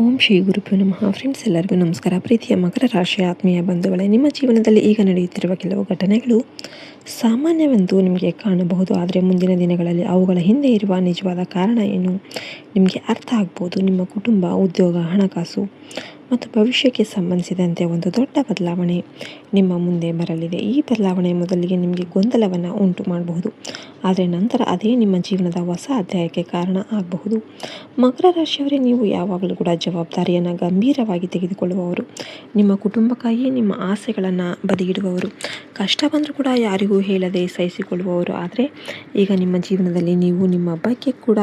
ಓಂ ಶ್ರೀ ಗುರುಭ್ಯೋ ನಮಃ. ಫ್ರೆಂಡ್ಸ್, ಎಲ್ಲರಿಗೂ ನಮಸ್ಕಾರ. ಪ್ರೀತಿಯ ಮಕರ ರಾಶಿಯ ಆತ್ಮೀಯ ಬಂಧುಗಳೇ, ನಿಮ್ಮ ಜೀವನದಲ್ಲಿ ಈಗ ನಡೆಯುತ್ತಿರುವ ಕೆಲವು ಘಟನೆಗಳು ಸಾಮಾನ್ಯವೆಂದು ನಿಮಗೆ ಕಾಣಬಹುದು. ಆದರೆ ಮುಂದಿನ ದಿನಗಳಲ್ಲಿ ಅವುಗಳ ಹಿಂದೆ ಇರುವ ನಿಜವಾದ ಕಾರಣ ಏನು ನಿಮಗೆ ಅರ್ಥ ಆಗ್ಬೋದು. ನಿಮ್ಮ ಕುಟುಂಬ, ಉದ್ಯೋಗ, ಹಣಕಾಸು ಮತ್ತು ಭವಿಷ್ಯಕ್ಕೆ ಸಂಬಂಧಿಸಿದಂತೆ ಒಂದು ದೊಡ್ಡ ಬದಲಾವಣೆ ನಿಮ್ಮ ಮುಂದೆ ಬರಲಿದೆ. ಈ ಬದಲಾವಣೆ ಮೊದಲಿಗೆ ನಿಮಗೆ ಗೊಂದಲವನ್ನು ಉಂಟು ಮಾಡಬಹುದು, ಆದರೆ ನಂತರ ಅದೇ ನಿಮ್ಮ ಜೀವನದ ಹೊಸ ಅಧ್ಯಾಯಕ್ಕೆ ಕಾರಣ ಆಗಬಹುದು. ಮಕರ ರಾಶಿಯವರೇ, ನೀವು ಯಾವಾಗಲೂ ಕೂಡ ಜವಾಬ್ದಾರಿಯನ್ನು ಗಂಭೀರವಾಗಿ ತೆಗೆದುಕೊಳ್ಳುವವರು. ನಿಮ್ಮ ಕುಟುಂಬಕ್ಕಾಗಿ ನಿಮ್ಮ ಆಸೆಗಳನ್ನು ಬದಿಗಿಡುವವರು. ಕಷ್ಟ ಬಂದರೂ ಕೂಡ ಯಾರಿಗೂ ಹೇಳದೆ ಸಹಿಸಿಕೊಳ್ಳುವವರು. ಆದರೆ ಈಗ ನಿಮ್ಮ ಜೀವನದಲ್ಲಿ ನೀವು ನಿಮ್ಮ ಬಗ್ಗೆ ಕೂಡ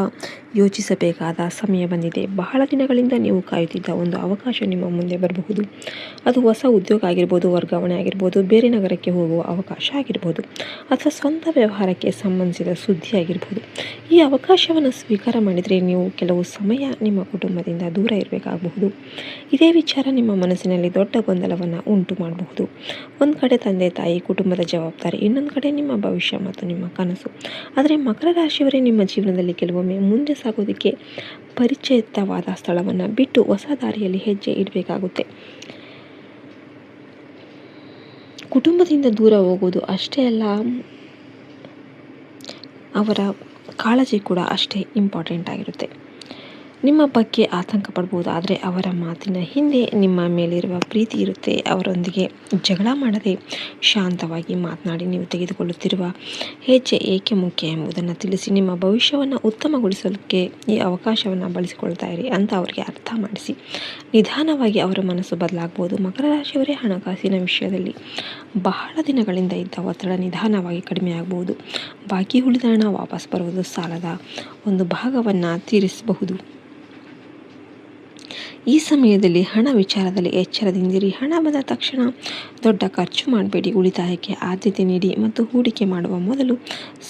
ಯೋಚಿಸಬೇಕಾದ ಸಮಯ ಬಂದಿದೆ. ಬಹಳ ದಿನಗಳಿಂದ ನೀವು ಕಾಯುತ್ತಿದ್ದ ಒಂದು ಅವಕಾಶ ನಿಮ್ಮ ಮುಂದೆ ಬರಬಹುದು. ಅದು ಹೊಸ ಉದ್ಯೋಗ ಆಗಿರ್ಬೋದು, ವರ್ಗಾವಣೆ ಆಗಿರ್ಬೋದು, ಬೇರೆ ನಗರಕ್ಕೆ ಹೋಗುವ ಅವಕಾಶ ಆಗಿರ್ಬೋದು, ಅಥವಾ ಸ್ವಂತ ವ್ಯವಹಾರಕ್ಕೆ ಸಂಬಂಧಿಸಿದ ಸುದ್ದಿ ಆಗಿರ್ಬೋದು. ಈ ಅವಕಾಶವನ್ನು ಸ್ವೀಕಾರ ಮಾಡಿದರೆ ನೀವು ಕೆಲವು ಸಮಯ ನಿಮ್ಮ ಕುಟುಂಬದಿಂದ ದೂರ ಇರಬೇಕಾಗಬಹುದು. ಇದೇ ವಿಚಾರ ನಿಮ್ಮ ಮನಸ್ಸಿನಲ್ಲಿ ದೊಡ್ಡ ಗೊಂದಲವನ್ನು ಉಂಟು ಮಾಡಬಹುದು. ಒಂದು ಕಡೆ ತಂದೆ ತಾಯಿ, ಕುಟುಂಬದ ಜವಾಬ್ದಾರಿ, ಇನ್ನೊಂದು ಕಡೆ ನಿಮ್ಮ ಭವಿಷ್ಯ ಮತ್ತು ನಿಮ್ಮ ಕನಸು. ಆದರೆ ಮಕರ ರಾಶಿಯವರೇ, ನಿಮ್ಮ ಜೀವನದಲ್ಲಿ ಕೆಲವೊಮ್ಮೆ ಮುಂದೆ ಸಾಗೋದಕ್ಕೆ ಪರಿಚಿತವಾದ ಸ್ಥಳವನ್ನು ಬಿಟ್ಟು ಹೊಸ ದಾರಿಯಲ್ಲಿ ಹೆಜ್ಜೆ ಇಡಬೇಕಾಗುತ್ತೆ. ಕುಟುಂಬದಿಂದ ದೂರ ಹೋಗೋದು ಅಷ್ಟೇ ಅಲ್ಲ, ಅವರ ಕಾಳಜಿ ಕೂಡ ಅಷ್ಟೇ ಇಂಪಾರ್ಟೆಂಟ್ ಆಗಿರುತ್ತೆ. ನಿಮ್ಮ ಬಗ್ಗೆ ಆತಂಕ ಪಡ್ಬೋದು, ಆದರೆ ಅವರ ಮಾತಿನ ಹಿಂದೆ ನಿಮ್ಮ ಮೇಲಿರುವ ಪ್ರೀತಿ ಇರುತ್ತೆ. ಅವರೊಂದಿಗೆ ಜಗಳ ಮಾಡದೆ ಶಾಂತವಾಗಿ ಮಾತನಾಡಿ ನೀವು ತೆಗೆದುಕೊಳ್ಳುತ್ತಿರುವ ಹೆಜ್ಜೆ ಏಕೆ ಮುಖ್ಯ ಎಂಬುದನ್ನು ತಿಳಿಸಿ. ನಿಮ್ಮ ಭವಿಷ್ಯವನ್ನು ಉತ್ತಮಗೊಳಿಸಲಿಕ್ಕೆ ಈ ಅವಕಾಶವನ್ನು ಬಳಸಿಕೊಳ್ತಾ ಇರಿ ಅಂತ ಅವರಿಗೆ ಅರ್ಥ ಮಾಡಿಸಿ. ನಿಧಾನವಾಗಿ ಅವರ ಮನಸ್ಸು ಬದಲಾಗ್ಬೋದು. ಮಕರ ರಾಶಿಯವರೇ, ಹಣಕಾಸಿನ ವಿಷಯದಲ್ಲಿ ಬಹಳ ದಿನಗಳಿಂದ ಇದ್ದ ಒತ್ತಡ ನಿಧಾನವಾಗಿ ಕಡಿಮೆ ಆಗಬಹುದು. ಬಾಕಿ ಉಳಿದ ಹಣ ವಾಪಸ್ ಬರುವುದು, ಸಾಲದ ಒಂದು ಭಾಗವನ್ನು ತೀರಿಸಬಹುದು. ಈ ಸಮಯದಲ್ಲಿ ಹಣ ವಿಚಾರದಲ್ಲಿ ಎಚ್ಚರದಿಂದಿರಿ. ಹಣ ಬಂದ ತಕ್ಷಣ ದೊಡ್ಡ ಖರ್ಚು ಮಾಡಬೇಡಿ. ಉಳಿತಾಯಕ್ಕೆ ಆದ್ಯತೆ ನೀಡಿ ಮತ್ತು ಹೂಡಿಕೆ ಮಾಡುವ ಮೊದಲು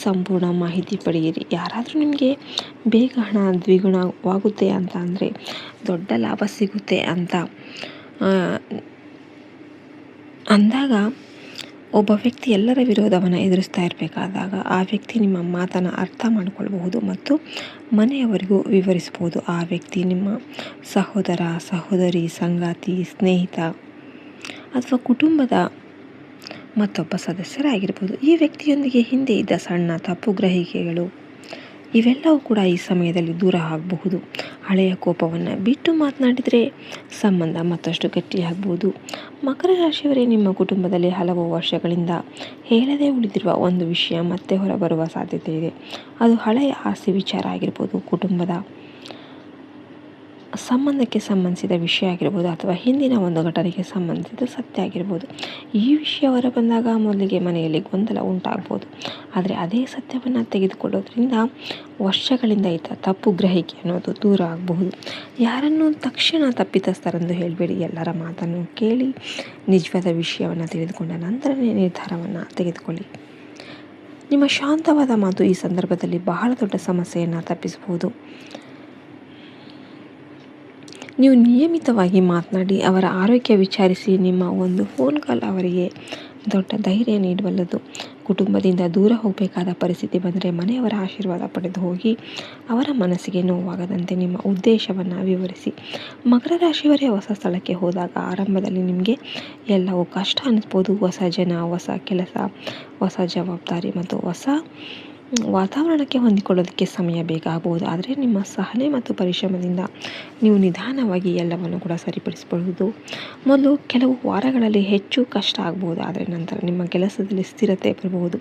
ಸಂಪೂರ್ಣ ಮಾಹಿತಿ ಪಡೆಯಿರಿ. ಯಾರಾದರೂ ನಿಮಗೆ ಬೇಗ ಹಣ ದ್ವಿಗುಣವಾಗುತ್ತೆ ಅಂತ ಅಂದರೆ, ದೊಡ್ಡ ಲಾಭ ಸಿಗುತ್ತೆ ಅಂತ ಅಂದಾಗ ಒಬ್ಬ ವ್ಯಕ್ತಿ ಎಲ್ಲರ ವಿರೋಧವನ್ನು ಎದುರಿಸ್ತಾ ಇರಬೇಕಾದಾಗ ಆ ವ್ಯಕ್ತಿ ನಿಮ್ಮ ಮಾತನ್ನು ಅರ್ಥ ಮಾಡಿಕೊಳ್ಳಬಹುದು ಮತ್ತು ಮನೆಯವರಿಗೂ ವಿವರಿಸಬಹುದು. ಆ ವ್ಯಕ್ತಿ ನಿಮ್ಮ ಸಹೋದರ, ಸಹೋದರಿ, ಸಂಗಾತಿ, ಸ್ನೇಹಿತ ಅಥವಾ ಕುಟುಂಬದ ಮತ್ತೊಬ್ಬ ಸದಸ್ಯರಾಗಿರ್ಬೋದು. ಈ ವ್ಯಕ್ತಿಯೊಂದಿಗೆ ಹಿಂದೆ ಇದ್ದ ಸಣ್ಣ ತಪ್ಪು ಗ್ರಹಿಕೆಗಳು ಇವೆಲ್ಲವೂ ಕೂಡ ಈ ಸಮಯದಲ್ಲಿ ದೂರ ಆಗಬಹುದು. ಹಳೆಯ ಕೋಪವನ್ನು ಬಿಟ್ಟು ಮಾತನಾಡಿದರೆ ಸಂಬಂಧ ಮತ್ತಷ್ಟು ಗಟ್ಟಿಯಾಗಬಹುದು. ಮಕರ ರಾಶಿಯವರೇ, ನಿಮ್ಮ ಕುಟುಂಬದಲ್ಲಿ ಹಲವು ವರ್ಷಗಳಿಂದ ಹೇಳದೇ ಉಳಿದಿರುವ ಒಂದು ವಿಷಯ ಮತ್ತೆ ಹೊರಬರುವ ಸಾಧ್ಯತೆ ಇದೆ. ಅದು ಹಳೆಯ ಆಸ್ತಿ ವಿಚಾರ ಆಗಿರ್ಬೋದು, ಕುಟುಂಬದ ಸಂಬಂಧಕ್ಕೆ ಸಂಬಂಧಿಸಿದ ವಿಷಯ ಆಗಿರ್ಬೋದು, ಅಥವಾ ಹಿಂದಿನ ಒಂದು ಘಟನೆಗೆ ಸಂಬಂಧಿಸಿದ ಸತ್ಯ ಆಗಿರ್ಬೋದು. ಈ ವಿಷಯ ಹೊರ ಬಂದಾಗ ಮೊದಲಿಗೆ ಮನೆಯಲ್ಲಿ ಗೊಂದಲ ಉಂಟಾಗ್ಬೋದು, ಆದರೆ ಅದೇ ಸತ್ಯವನ್ನು ತೆಗೆದುಕೊಳ್ಳೋದ್ರಿಂದ ವರ್ಷಗಳಿಂದ ಇದ್ದ ತಪ್ಪು ಗ್ರಹಿಕೆ ಅನ್ನೋದು ದೂರ ಆಗಬಹುದು. ಯಾರನ್ನು ತಕ್ಷಣ ತಪ್ಪಿತಸ್ಥರೆಂದು ಹೇಳಬೇಡಿ. ಎಲ್ಲರ ಮಾತನ್ನು ಕೇಳಿ ನಿಜವಾದ ವಿಷಯವನ್ನು ತಿಳಿದುಕೊಂಡ ನಂತರನೇ ನಿರ್ಧಾರವನ್ನು ತೆಗೆದುಕೊಳ್ಳಿ. ನಿಮ್ಮ ಶಾಂತವಾದ ಮಾತು ಈ ಸಂದರ್ಭದಲ್ಲಿ ಬಹಳ ದೊಡ್ಡ ಸಮಸ್ಯೆಯನ್ನು ತಪ್ಪಿಸಬಹುದು. ನೀವು ನಿಯಮಿತವಾಗಿ ಮಾತನಾಡಿ ಅವರ ಆರೋಗ್ಯ ವಿಚಾರಿಸಿ. ನಿಮ್ಮ ಒಂದು ಫೋನ್ ಕಾಲ್ ಅವರಿಗೆ ದೊಡ್ಡ ಧೈರ್ಯ ನೀಡಬಲ್ಲದು. ಕುಟುಂಬದಿಂದ ದೂರ ಹೋಗಬೇಕಾದ ಪರಿಸ್ಥಿತಿ ಬಂದರೆ ಮನೆಯವರ ಆಶೀರ್ವಾದ ಪಡೆದು ಹೋಗಿ. ಅವರ ಮನಸ್ಸಿಗೆ ನೋವಾಗದಂತೆ ನಿಮ್ಮ ಉದ್ದೇಶವನ್ನು ವಿವರಿಸಿ. ಮಕರ ರಾಶಿಯವರೇ, ಹೊಸ ಸ್ಥಳಕ್ಕೆ ಹೋದಾಗ ಆರಂಭದಲ್ಲಿ ನಿಮಗೆ ಎಲ್ಲವೂ ಕಷ್ಟ ಅನ್ನಿಸ್ಬೋದು. ಹೊಸ ಜನ, ಹೊಸ ಕೆಲಸ, ಹೊಸ ಜವಾಬ್ದಾರಿ ಮತ್ತು ಹೊಸ ವಾತಾವರಣಕ್ಕೆ ಹೊಂದಿಕೊಳ್ಳೋದಕ್ಕೆ ಸಮಯ ಬೇಕಾಗಬಹುದು. ಆದರೆ ನಿಮ್ಮ ಸಹನೆ ಮತ್ತು ಪರಿಶ್ರಮದಿಂದ ನೀವು ನಿಧಾನವಾಗಿ ಎಲ್ಲವನ್ನು ಕೂಡ ಸರಿಪಡಿಸಬಹುದು. ಮೊದಲು ಕೆಲವು ವಾರಗಳಲ್ಲಿ ಹೆಚ್ಚು ಕಷ್ಟ ಆಗಬಹುದು, ಆದರೆ ನಂತರ ನಿಮ್ಮ ಕೆಲಸದಲ್ಲಿ ಸ್ಥಿರತೆ ಬರಬಹುದು.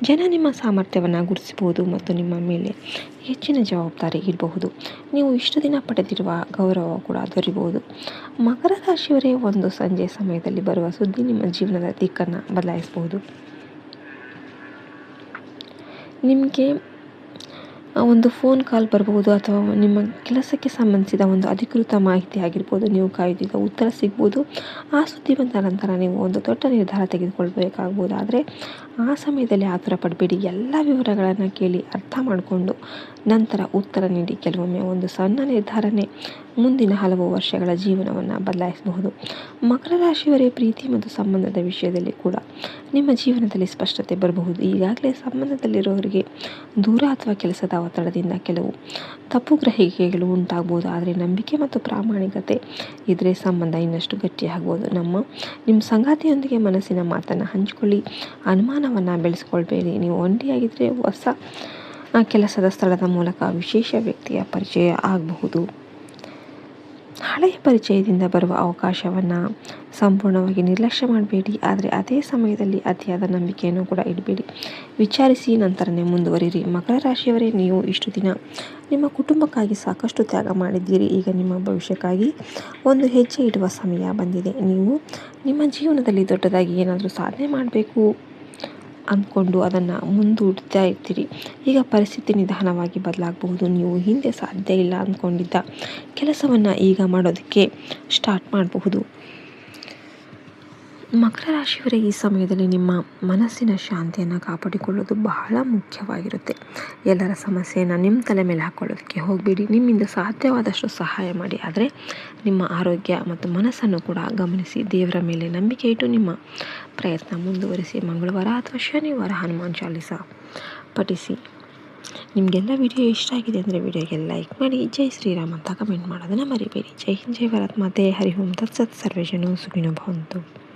ಜನ ನಿಮ್ಮ ಸಾಮರ್ಥ್ಯವನ್ನು ಗುರುತಿಸಬಹುದು ಮತ್ತು ನಿಮ್ಮ ಮೇಲೆ ಹೆಚ್ಚಿನ ಜವಾಬ್ದಾರಿ ಇರಬಹುದು. ನೀವು ಇಷ್ಟು ದಿನ ಪಡೆದಿರುವ ಗೌರವ ಕೂಡ ದೊರೆಯಬಹುದು. ಮಕರ ರಾಶಿಯವರೇ, ಒಂದು ಸಂಜೆ ಸಮಯದಲ್ಲಿ ಬರುವ ಸುದ್ದಿ ನಿಮ್ಮ ಜೀವನದ ದಿಕ್ಕನ್ನು ಬದಲಾಯಿಸಬಹುದು. ನಿಮಗೆ ಒಂದು ಫೋನ್ ಕಾಲ್ ಬರಬಹುದು, ಅಥವಾ ನಿಮ್ಮ ಕೆಲಸಕ್ಕೆ ಸಂಬಂಧಿಸಿದ ಒಂದು ಅಧಿಕೃತ ಮಾಹಿತಿ ಆಗಿರ್ಬೋದು, ನೀವು ಕಾಯ್ದಿದ್ದ ಉತ್ತರ ಸಿಗ್ಬೋದು. ಆ ಸುದ್ದಿ ಬಂದ ನಂತರ ನೀವು ಒಂದು ದೊಡ್ಡ ನಿರ್ಧಾರ ತೆಗೆದುಕೊಳ್ಬೇಕಾಗ್ಬೋದು. ಆದರೆ ಆ ಸಮಯದಲ್ಲಿ ಆತುರ ಪಡಬೇಡಿ. ಎಲ್ಲ ವಿವರಗಳನ್ನು ಕೇಳಿ ಅರ್ಥ ಮಾಡಿಕೊಂಡು ನಂತರ ಉತ್ತರ ನೀಡಿ. ಕೆಲವೊಮ್ಮೆ ಒಂದು ಸಣ್ಣ ನಿರ್ಧಾರನೇ ಮುಂದಿನ ಹಲವು ವರ್ಷಗಳ ಜೀವನವನ್ನು ಬದಲಾಯಿಸಬಹುದು. ಮಕರ ರಾಶಿಯವರೇ, ಪ್ರೀತಿ ಮತ್ತು ಸಂಬಂಧದ ವಿಷಯದಲ್ಲಿ ಕೂಡ ನಿಮ್ಮ ಜೀವನದಲ್ಲಿ ಸ್ಪಷ್ಟತೆ ಬರಬಹುದು. ಈಗಾಗಲೇ ಸಂಬಂಧದಲ್ಲಿರೋರಿಗೆ ದೂರ ಅಥವಾ ಕೆಲಸದ ಒತ್ತಡದಿಂದ ಕೆಲವು ತಪ್ಪು ಗ್ರಹಿಕೆಗಳು ಉಂಟಾಗ್ಬೋದು. ಆದರೆ ನಂಬಿಕೆ ಮತ್ತು ಪ್ರಾಮಾಣಿಕತೆ ಇದ್ರೆ ಸಂಬಂಧ ಇನ್ನಷ್ಟು ಗಟ್ಟಿಯಾಗ್ಬೋದು. ನಿಮ್ಮ ಸಂಗಾತಿಯೊಂದಿಗೆ ಮನಸ್ಸಿನ ಮಾತನ್ನು ಹಂಚಿಕೊಳ್ಳಿ. ಅನುಮಾನವನ್ನು ಬೆಳೆಸ್ಕೊಳ್ಬೇಡಿ. ನೀವು ಒಂಟಿಯಾಗಿದ್ದರೆ ಹೊಸ ಕೆಲಸದ ಸ್ಥಳದ ಮೂಲಕ ವಿಶೇಷ ವ್ಯಕ್ತಿಯ ಪರಿಚಯ ಆಗಬಹುದು. ಹಳೆಯ ಪರಿಚಯದಿಂದ ಬರುವ ಅವಕಾಶವನ್ನು ಸಂಪೂರ್ಣವಾಗಿ ನಿರ್ಲಕ್ಷ್ಯ ಮಾಡಬೇಡಿ. ಆದರೆ ಅದೇ ಸಮಯದಲ್ಲಿ ಅತಿಯಾದ ನಂಬಿಕೆಯನ್ನು ಕೂಡ ಇಡಬೇಡಿ. ವಿಚಾರಿಸಿ ನಂತರನೇ ಮುಂದುವರಿರಿ. ಮಕರ ರಾಶಿಯವರೇ, ನೀವು ಇಷ್ಟು ದಿನ ನಿಮ್ಮ ಕುಟುಂಬಕ್ಕಾಗಿ ಸಾಕಷ್ಟು ತ್ಯಾಗ ಮಾಡಿದ್ದೀರಿ. ಈಗ ನಿಮ್ಮ ಭವಿಷ್ಯಕ್ಕಾಗಿ ಒಂದು ಹೆಜ್ಜೆ ಇಡುವ ಸಮಯ ಬಂದಿದೆ. ನೀವು ನಿಮ್ಮ ಜೀವನದಲ್ಲಿ ದೊಡ್ಡದಾಗಿ ಏನಾದರೂ ಸಾಧನೆ ಮಾಡಬೇಕು ಅಂದ್ಕೊಂಡು ಅದನ್ನು ಮುಂದೂಡ್ತಾ ಇರ್ತೀರಿ. ಈಗ ಪರಿಸ್ಥಿತಿ ನಿಧಾನವಾಗಿ ಬದಲಾಗಬಹುದು. ನೀವು ಹಿಂದೆ ಸಾಧ್ಯ ಇಲ್ಲ ಅಂದ್ಕೊಂಡಿದ್ದ ಕೆಲಸವನ್ನು ಈಗ ಮಾಡೋದಕ್ಕೆ ಸ್ಟಾರ್ಟ್ ಮಾಡಬಹುದು. ಮಕರ ರಾಶಿಯವರೇ, ಈ ಸಮಯದಲ್ಲಿ ನಿಮ್ಮ ಮನಸ್ಸಿನ ಶಾಂತಿಯನ್ನು ಕಾಪಾಡಿಕೊಳ್ಳೋದು ಬಹಳ ಮುಖ್ಯವಾಗಿರುತ್ತೆ. ಎಲ್ಲರ ಸಮಸ್ಯೆಯನ್ನು ನಿಮ್ಮ ತಲೆ ಮೇಲೆ ಹಾಕ್ಕೊಳ್ಳೋದಕ್ಕೆ ಹೋಗಬೇಡಿ. ನಿಮ್ಮಿಂದ ಸಾಧ್ಯವಾದಷ್ಟು ಸಹಾಯ ಮಾಡಿ. ಆದರೆ ನಿಮ್ಮ ಆರೋಗ್ಯ ಮತ್ತು ಮನಸ್ಸನ್ನು ಕೂಡ ಗಮನಿಸಿ. ದೇವರ ಮೇಲೆ ನಂಬಿಕೆ ಇಟ್ಟು ನಿಮ್ಮ ಪ್ರಯತ್ನ ಮುಂದುವರಿಸಿ. ಮಂಗಳವಾರ ಅಥವಾ ಶನಿವಾರ ಹನುಮಾನ್ ಚಾಲೀಸ ಪಠಿಸಿ. ನಿಮಗೆಲ್ಲ ವಿಡಿಯೋ ಇಷ್ಟ ಆಗಿದೆ ಅಂದರೆ ವಿಡಿಯೋಗೆ ಲೈಕ್ ಮಾಡಿ. ಜೈ ಶ್ರೀರಾಮ್ ಅಂತ ಕಮೆಂಟ್ ಮಾಡೋದನ್ನು ಮರಿಬೇಡಿ. ಜೈ ಹಿಂದ್, ಜೈ ಭಾರತ್ ಮಾತೆ. ಹರಿ ಓಂ ತತ್ಸತ್. ಸರ್ವೇ ಜನೋ ಸುಖಿನೋ ಭವಂತು.